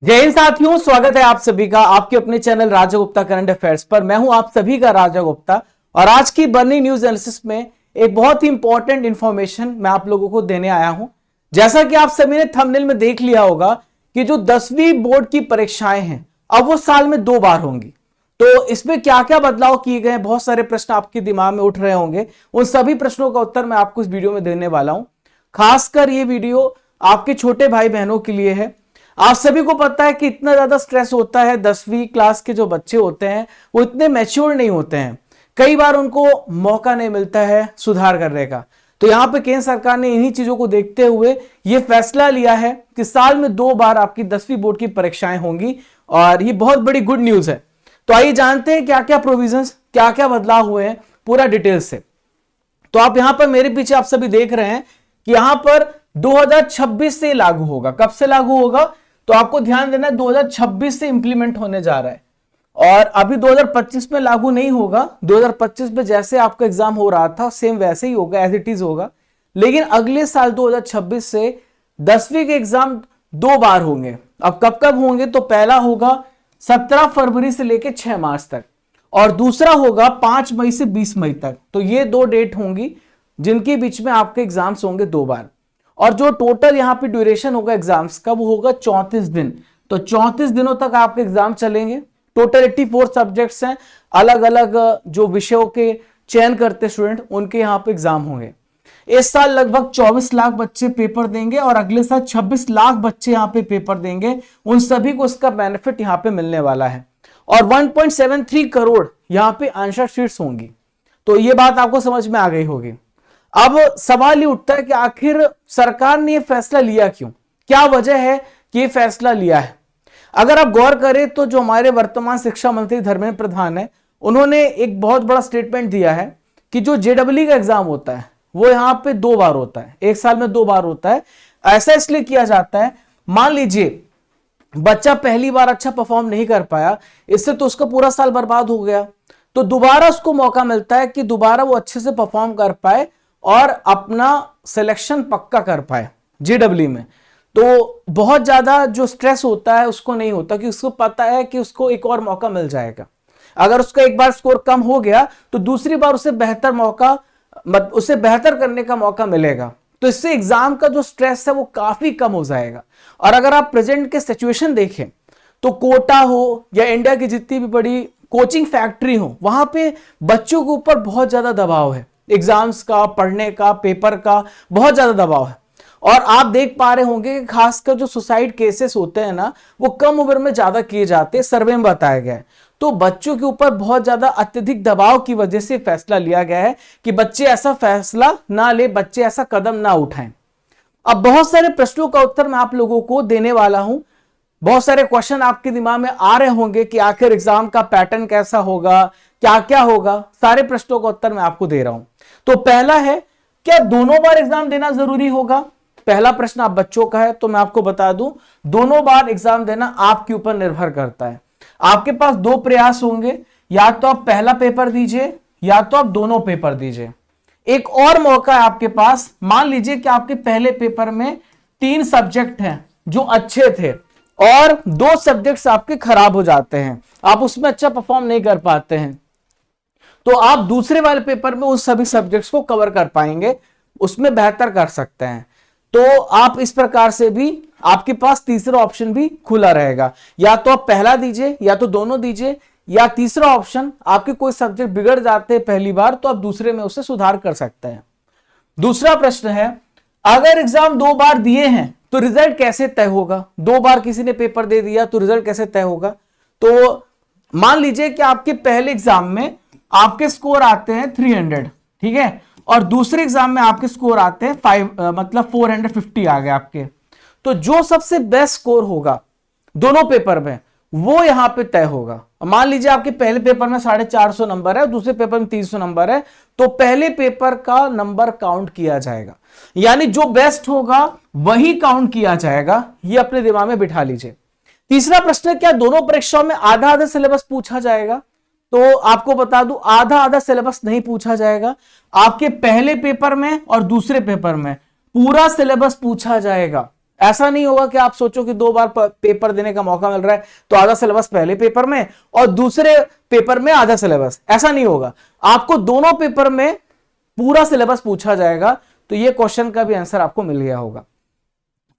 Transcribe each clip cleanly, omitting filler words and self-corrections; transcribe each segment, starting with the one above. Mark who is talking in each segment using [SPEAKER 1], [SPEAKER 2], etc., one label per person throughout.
[SPEAKER 1] जय हिंद साथियों, स्वागत है आप सभी का आपके अपने चैनल राजा गुप्ता करंट अफेयर्स पर। मैं हूं आप सभी का राजा गुप्ता और आज की बर्निंग न्यूज एनालिसिस में एक बहुत ही इंपॉर्टेंट इंफॉर्मेशन मैं आप लोगों को देने आया हूं। जैसा कि आप सभी ने थंबनेल में देख लिया होगा कि जो 10वीं बोर्ड की परीक्षाएं हैं अब वो साल में 2 बार होंगी। तो इसमें क्या क्या बदलाव किए गए हैं, बहुत सारे प्रश्न आपके दिमाग में उठ रहे होंगे। उन सभी प्रश्नों का उत्तर मैं आपको इस वीडियो में देने वाला हूं। खासकर ये वीडियो आपके छोटे भाई बहनों के लिए है। आप सभी को पता है कि इतना ज्यादा स्ट्रेस होता है, 10वीं क्लास के जो बच्चे होते हैं वो इतने मैच्योर नहीं होते हैं, कई बार उनको मौका नहीं मिलता है सुधार करने का। तो यहां पे केंद्र सरकार ने इन्हीं चीजों को देखते हुए यह फैसला लिया है कि साल में 2 बार आपकी 10वीं बोर्ड की परीक्षाएं होंगी और ये बहुत बड़ी गुड न्यूज है। तो आइए जानते हैं क्या क्या प्रोविजंस, क्या क्या बदलाव हुए हैं पूरा डिटेल से। तो आप यहां पर मेरे पीछे आप सभी देख रहे हैं कि यहां पर 2026 से लागू होगा। कब से लागू होगा? तो आपको ध्यान देना है 2026 से इंप्लीमेंट होने जा रहा है और अभी 2025 में लागू नहीं होगा। 2025 में जैसे आपका एग्जाम हो रहा था सेम वैसे ही होगा, एज इट इज होगा। लेकिन अगले साल 2026 से 10वीं के एग्जाम 2 बार होंगे। अब कब कब होंगे? तो पहला होगा 17 फरवरी से लेकर 6 मार्च तक और दूसरा होगा 5 मई से 20 मई तक। तो ये 2 डेट होंगी जिनके बीच में आपके एग्जाम्स होंगे 2 बार। और जो टोटल यहां पे ड्यूरेशन होगा एग्जाम्स का वो होगा 34 दिन। तो 34 दिनों तक आपके एग्जाम चलेंगे। टोटल 84 सब्जेक्ट्स हैं, अलग अलग जो विषयों के चयन करते स्टूडेंट उनके यहां पे एग्जाम होंगे। इस साल लगभग 24 लाख बच्चे पेपर देंगे और अगले साल 26 लाख बच्चे यहां पे पेपर देंगे। उन सभी को इसका बेनिफिट यहां पे मिलने वाला है और 1.73 करोड़ यहां पे आंसर शीट्स होंगी। तो ये बात आपको समझ में आ गई होगी। अब सवाल ये उठता है कि आखिर सरकार ने यह फैसला लिया क्यों, क्या वजह है कि यह फैसला लिया है। अगर आप गौर करें तो जो हमारे वर्तमान शिक्षा मंत्री धर्मेंद्र प्रधान है उन्होंने एक बहुत बड़ा स्टेटमेंट दिया है कि जो जेडब्ल्यू का एग्जाम होता है वो यहां पे 2 बार होता है, एक साल में 2 बार होता है। ऐसा इसलिए किया जाता है, मान लीजिए बच्चा पहली बार अच्छा परफॉर्म नहीं कर पाया, इससे तो उसका पूरा साल बर्बाद हो गया। तो दोबारा उसको मौका मिलता है कि दोबारा वो अच्छे से परफॉर्म कर पाए और अपना सिलेक्शन पक्का कर पाए जेडब्ल्यू में। तो बहुत ज्यादा जो स्ट्रेस होता है उसको नहीं होता कि उसको पता है कि उसको एक और मौका मिल जाएगा। अगर उसका एक बार स्कोर कम हो गया तो दूसरी बार उसे बेहतर करने का मौका मिलेगा। तो इससे एग्जाम का जो स्ट्रेस है वो काफी कम हो जाएगा। और अगर आप प्रेजेंट के सिचुएशन देखें तो कोटा हो या इंडिया की जितनी भी बड़ी कोचिंग फैक्ट्री हो वहां पे बच्चों के ऊपर बहुत ज्यादा दबाव है, एग्जाम्स का, पढ़ने का, पेपर का बहुत ज्यादा दबाव है। और आप देख पा रहे होंगे कि खासकर जो सुसाइड केसेस होते हैं ना वो कम उम्र में ज्यादा किए जाते हैं, सर्वे में बताया गया है। तो बच्चों के ऊपर बहुत ज्यादा अत्यधिक दबाव की वजह से फैसला लिया गया है कि बच्चे ऐसा फैसला ना ले, बच्चे ऐसा कदम ना उठाएं। अब बहुत सारे प्रश्नों का उत्तर मैं आप लोगों को देने वाला हूं। बहुत सारे क्वेश्चन आपके दिमाग में आ रहे होंगे कि आखिर एग्जाम का पैटर्न कैसा होगा, क्या क्या होगा। सारे प्रश्नों का उत्तर मैं आपको दे रहा हूं। तो पहला है, क्या दोनों बार एग्जाम देना जरूरी होगा? पहला प्रश्न आप बच्चों का है। तो मैं आपको बता दूं, दोनों बार एग्जाम देना आपके ऊपर निर्भर करता है। आपके पास 2 प्रयास होंगे, या तो आप पहला पेपर दीजिए या तो आप दोनों पेपर दीजिए। एक और मौका है आपके पास, मान लीजिए कि आपके पहले पेपर में 3 सब्जेक्ट हैं जो अच्छे थे और 2 सब्जेक्ट्स आपके खराब हो जाते हैं, आप उसमें अच्छा परफॉर्म नहीं कर पाते हैं, तो आप दूसरे वाले पेपर में उस सभी सब्जेक्ट्स को कवर कर पाएंगे, उसमें बेहतर कर सकते हैं। तो आप इस प्रकार से भी आपके पास तीसरा ऑप्शन भी खुला रहेगा, या तो आप पहला दीजिए या तो दोनों दीजिए, या तीसरा ऑप्शन आपके कोई सब्जेक्ट बिगड़ जाते हैं पहली बार तो आप दूसरे में उसे सुधार कर सकते हैं। दूसरा प्रश्न है, अगर एग्जाम 2 बार दिए हैं तो रिजल्ट कैसे तय होगा? 2 बार किसी ने पेपर दे दिया तो रिजल्ट कैसे तय होगा? तो मान लीजिए कि आपके पहले एग्जाम में आपके स्कोर आते हैं 300, ठीक है, और दूसरे एग्जाम में आपके स्कोर आते हैं 450 आ गए आपके। तो जो सबसे बेस्ट स्कोर होगा दोनों पेपर में वो यहां पे तय होगा। मान लीजिए आपके पहले पेपर में 450 नंबर है और दूसरे पेपर में 300 नंबर है, तो पहले पेपर का नंबर काउंट किया जाएगा, यानी जो बेस्ट होगा वही काउंट किया जाएगा। ये अपने दिमाग में बिठा लीजिए। तीसरा प्रश्न है, क्या दोनों परीक्षाओं में आधा आधा सिलेबस पूछा जाएगा? तो आपको बता दूं, आधा आधा सिलेबस नहीं पूछा जाएगा। आपके पहले पेपर में और दूसरे पेपर में पूरा सिलेबस पूछा जाएगा। ऐसा नहीं होगा कि आप सोचो कि 2 बार पेपर देने का मौका मिल रहा है तो आधा सिलेबस पहले पेपर में और दूसरे पेपर में आधा सिलेबस, ऐसा नहीं होगा। आपको दोनों पेपर में पूरा सिलेबस पूछा जाएगा। तो ये क्वेश्चन का भी आंसर आपको मिल गया होगा।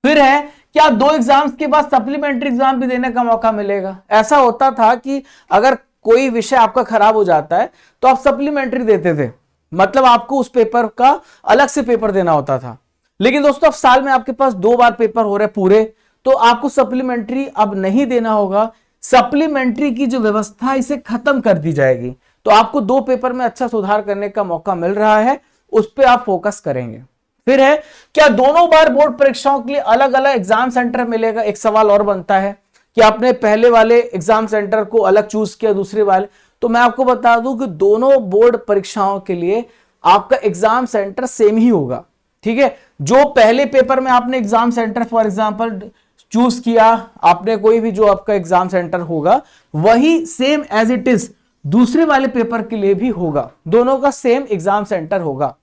[SPEAKER 1] फिर है क्या 2 एग्जाम्स के बाद सप्लीमेंट्री एग्जाम भी देने का मौका मिलेगा? ऐसा होता था कि अगर कोई विषय आपका खराब हो जाता है तो आप सप्लीमेंट्री देते थे, मतलब आपको उस पेपर का अलग से पेपर देना होता था। लेकिन दोस्तों अब साल में आपके पास 2 बार पेपर हो रहे पूरे, तो आपको सप्लीमेंट्री अब नहीं देना होगा। सप्लीमेंट्री की जो व्यवस्था इसे खत्म कर दी जाएगी। तो आपको 2 पेपर में अच्छा सुधार करने का मौका मिल रहा है, उस पर आप फोकस करेंगे। फिर है क्या दोनों बार बोर्ड परीक्षाओं के लिए अलग अलग एग्जाम सेंटर मिलेगा? एक सवाल और बनता है कि आपने पहले वाले एग्जाम सेंटर को अलग चूज किया, दूसरे वाले। तो मैं आपको बता दूं कि दोनों बोर्ड परीक्षाओं के लिए आपका एग्जाम सेंटर सेम ही होगा, ठीक है। जो पहले पेपर में आपने exam centre for example choose किया, आपने कोई भी जो आपका एग्जाम सेंटर होगा वही सेम एज इट इज दूसरे वाले पेपर के लिए भी होगा, दोनों का सेम एग्जाम सेंटर होगा।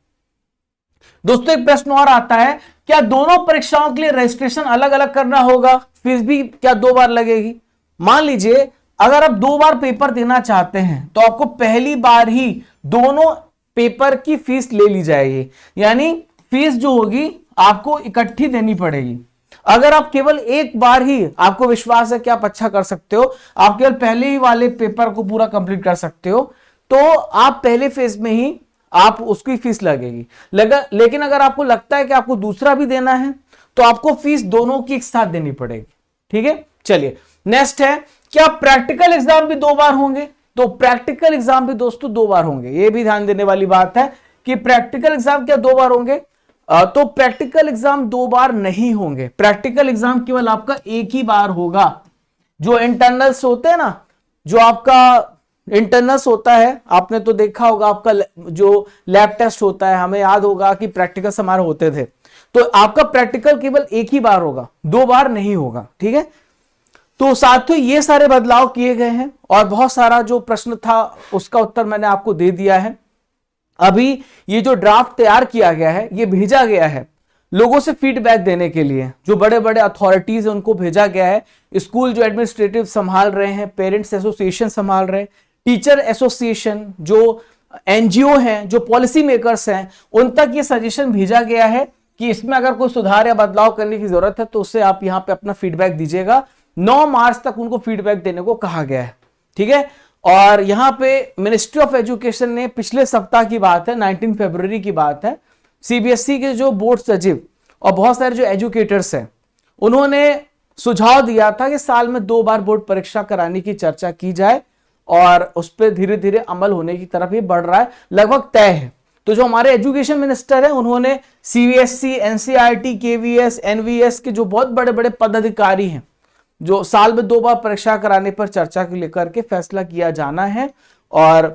[SPEAKER 1] दोस्तों एक प्रश्न और आता है, क्या दोनों परीक्षाओं के लिए रजिस्ट्रेशन अलग अलग करना होगा? फीस भी क्या 2 बार लगेगी? मान लीजिए अगर आप 2 बार पेपर देना चाहते हैं तो आपको पहली बार ही दोनों पेपर की फीस ले ली जाएगी, यानी फीस जो होगी आपको इकट्ठी देनी पड़ेगी। अगर आप केवल एक बार ही, आपको विश्वास है कि आप अच्छा कर सकते हो, आप केवल पहले ही वाले पेपर को पूरा कंप्लीट कर सकते हो, तो आप पहले फेज में ही आप उसकी फीस लगेगी। लेकिन अगर आपको लगता है कि आपको दूसरा भी देना है तो आपको फीस दोनों की एक साथ देनी पड़ेगी, ठीक है। चलिए नेक्स्ट है, क्या प्रैक्टिकल एग्जाम भी 2 बार होंगे? तो प्रैक्टिकल एग्जाम भी दोस्तों 2 बार होंगे। ये भी ध्यान देने वाली बात है कि प्रैक्टिकल एग्जाम क्या 2 बार होंगे? तो प्रैक्टिकल एग्जाम 2 बार नहीं होंगे। प्रैक्टिकल एग्जाम केवल आपका एक ही बार होगा। जो इंटरनल्स होते हैं ना, जो आपका इंटरनल्स होता है, आपने तो देखा होगा, आपका जो लैब टेस्ट होता है, हमें याद होगा कि प्रैक्टिकल हमारे होते थे, तो आपका प्रैक्टिकल केवल एक ही बार होगा, 2 बार नहीं होगा, ठीक है। तो साथियों ये सारे बदलाव किए गए हैं और बहुत सारा जो प्रश्न था उसका उत्तर मैंने आपको दे दिया है। अभी ये जो ड्राफ्ट तैयार किया गया है ये भेजा गया है लोगों से फीडबैक देने के लिए, जो बड़े बड़े अथॉरिटीज है उनको भेजा गया है। स्कूल जो एडमिनिस्ट्रेटिव संभाल रहे हैं, पेरेंट्स एसोसिएशन संभाल रहे हैं, टीचर एसोसिएशन, जो एनजीओ हैं, जो पॉलिसी मेकर्स हैं, उन तक ये सजेशन भेजा गया है कि इसमें अगर कोई सुधार या बदलाव करने की जरूरत है तो उससे आप यहाँ पे अपना फीडबैक दीजिएगा। 9 मार्च तक उनको फीडबैक देने को कहा गया है, ठीक है। और यहाँ पे मिनिस्ट्री ऑफ एजुकेशन ने पिछले सप्ताह की बात है, 19 फरवरी की बात है, सीबीएसई के जो बोर्ड सचिव और बहुत सारे जो एजुकेटर्स हैं उन्होंने सुझाव दिया था कि साल में 2 बार बोर्ड परीक्षा कराने की चर्चा की जाए और उस पर धीरे धीरे अमल होने की तरफ ही बढ़ रहा है, लगभग तय है। तो जो हमारे एजुकेशन मिनिस्टर है उन्होंने सीबीएसई, एनसीईआरटी, केवीएस, एनवीएस के जो बहुत बड़े बड़े पदाधिकारी हैं, जो साल में 2 बार परीक्षा कराने पर चर्चा के लेकर के फैसला किया जाना है और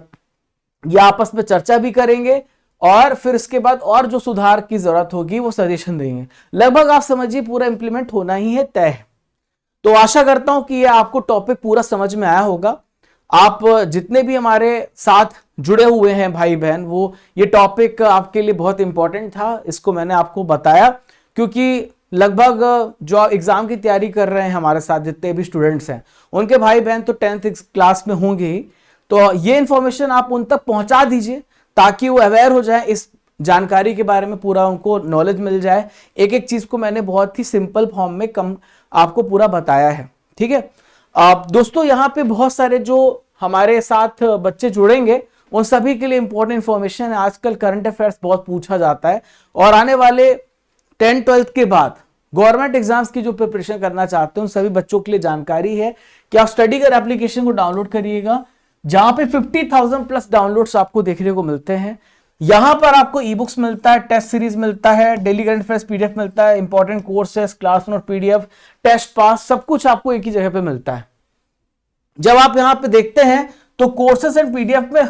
[SPEAKER 1] ये आपस में चर्चा भी करेंगे और फिर इसके बाद और जो सुधार की जरूरत होगी वो सजेशन देंगे। लगभग आप समझिए पूरा इंप्लीमेंट होना ही है, तय है। तो आशा करता हूं कि ये आपको टॉपिक पूरा समझ में आया होगा। आप जितने भी हमारे साथ जुड़े हुए हैं भाई बहन, वो ये टॉपिक आपके लिए बहुत इंपॉर्टेंट था, इसको मैंने आपको बताया क्योंकि लगभग जो एग्जाम की तैयारी कर रहे हैं हमारे साथ जितने भी स्टूडेंट्स हैं उनके भाई बहन तो 10th क्लास में होंगे ही, तो ये इंफॉर्मेशन आप उन तक पहुंचा दीजिए ताकि वो अवेयर हो जाए, इस जानकारी के बारे में पूरा उनको नॉलेज मिल जाए। एक एक चीज को मैंने बहुत ही सिंपल फॉर्म में कम आपको पूरा बताया है, ठीक है। दोस्तों यहाँ पे बहुत सारे जो हमारे साथ बच्चे जुड़ेंगे उन सभी के लिए इंपॉर्टेंट इंफॉर्मेशन है। आजकल करंट अफेयर्स बहुत पूछा जाता है और आने वाले 10th 12th के बाद गवर्नमेंट एग्जाम्स की जो प्रिपरेशन करना चाहते हैं उन सभी बच्चों के लिए जानकारी है कि आप स्टडी कर एप्लीकेशन को डाउनलोड करिएगा, जहां पे 50,000 प्लस डाउनलोड्स आपको देखने को मिलते हैं। यहां पर आपको ई बुक्स मिलता है, टेस्ट सीरीज मिलता है, डेली करंट अफेयर्स पीडीएफ मिलता है, important courses, class note PDF, test pass, सब कुछ आपको एक ही जगह पे मिलता है। जब आप यहां पे देखते हैं तो कोर्सेस एंड पीडीएफ में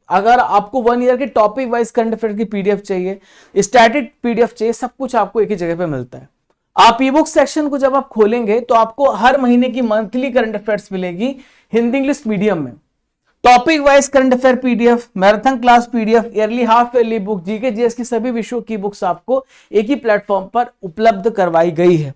[SPEAKER 1] अगर आपको 1 ईयर के टॉपिक वाइज करंट अफेयर की पीडीएफ चाहिए, स्टैटिक पीडीएफ चाहिए, सब कुछ आपको एक ही जगह पे मिलता है। आप ई बुक सेक्शन को जब आप खोलेंगे तो आपको हर महीने की मंथली करंट अफेयर्स मिलेगी हिंदी इंग्लिश मीडियम में। Topic wise current affair PDF, marathon class PDF, yearly half yearly book, GK GS की सभी विषयों की बुक्स आपको एक ही प्लेटफॉर्म पर उपलब्ध करवाई गई है।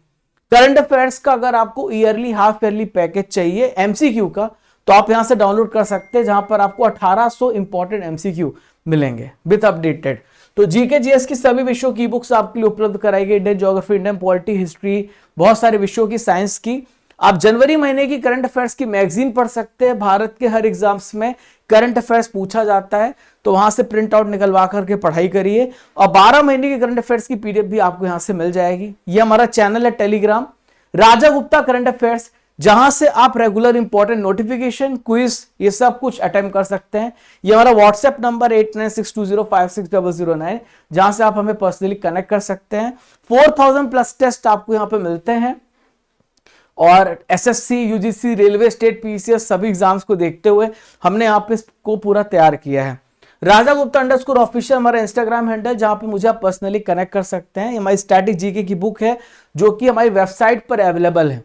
[SPEAKER 1] करंट अफेयर्स का अगर आपको ईयरली हाफ ईयरली पैकेज चाहिए एमसीक्यू का, तो आप यहां से डाउनलोड कर सकते हैं, जहां पर आपको 1800 इंपॉर्टेंट एमसीक्यू मिलेंगे विद अपडेटेड। तो जीके जीएस की सभी विषयों की बुक्स आपके लिए उपलब्ध कराई गई, Indian geography, Indian polity, history, बहुत सारे विषयों की, साइंस की। आप जनवरी महीने की करंट अफेयर्स की मैगजीन पढ़ सकते हैं। भारत के हर एग्जाम्स में करंट अफेयर्स पूछा जाता है, तो वहां से प्रिंट आउट निकलवा करके पढ़ाई करिए। और 12 महीने की करंट अफेयर्स की पीडीएफ भी आपको यहां से मिल जाएगी। ये हमारा चैनल है टेलीग्राम, राजा गुप्ता करंट अफेयर्स, जहां से आप रेगुलर इंपॉर्टेंट नोटिफिकेशन, क्विज, ये सब कुछ अटेम्प्ट कर सकते हैं। ये हमारा व्हाट्सएप नंबर 8962056009, जहां से आप हमें पर्सनली कनेक्ट कर सकते हैं। 4000 प्लस टेस्ट आपको यहां पे मिलते हैं, और SSC, UGC, railway, state, PCS सभी एग्जाम्स को देखते हुए हमने यहाँ पे इसको पूरा तैयार किया है। राजा गुप्ता _ऑफिशियल हमारा इंस्टाग्राम हैंडल, जहां पे मुझे आप पर्सनली कनेक्ट कर सकते हैं। हमारी स्टैटिक जीके की बुक है, जो कि हमारी वेबसाइट पर अवेलेबल है,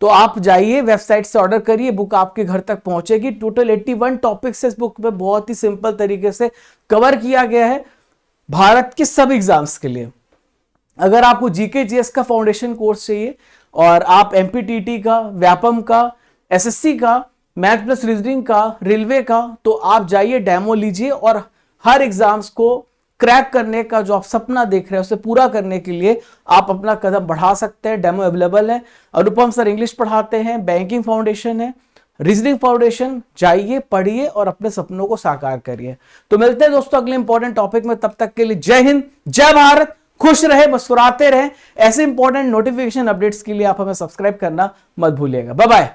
[SPEAKER 1] तो आप जाइए वेबसाइट से ऑर्डर करिए, बुक आपके घर तक पहुंचेगी। टोटल 81 टॉपिक्स इस बुक में बहुत ही सिंपल तरीके से कवर किया गया है भारत के सब एग्जाम्स के लिए। अगर आपको जीके जीएस का फाउंडेशन कोर्स चाहिए और आप एमपीटीटी का, व्यापम का, एसएससी का, मैथ प्लस रीजनिंग का, रेलवे का, तो आप जाइए डेमो लीजिए, और हर एग्जाम्स को क्रैक करने का जो आप सपना देख रहे हैं उसे पूरा करने के लिए आप अपना कदम बढ़ा सकते हैं। डेमो अवेलेबल है। अनुपम सर इंग्लिश पढ़ाते हैं, बैंकिंग फाउंडेशन है, रीजनिंग फाउंडेशन, जाइए पढ़िए और अपने सपनों को साकार करिए। तो मिलते हैं दोस्तों अगले इंपॉर्टेंट टॉपिक में, तब तक के लिए जय हिंद, जय भारत, खुश रहे, मुस्कुराते रहे। ऐसे इंपॉर्टेंट नोटिफिकेशन अपडेट्स के लिए आप हमें सब्सक्राइब करना मत भूलिएगा। Bye bye.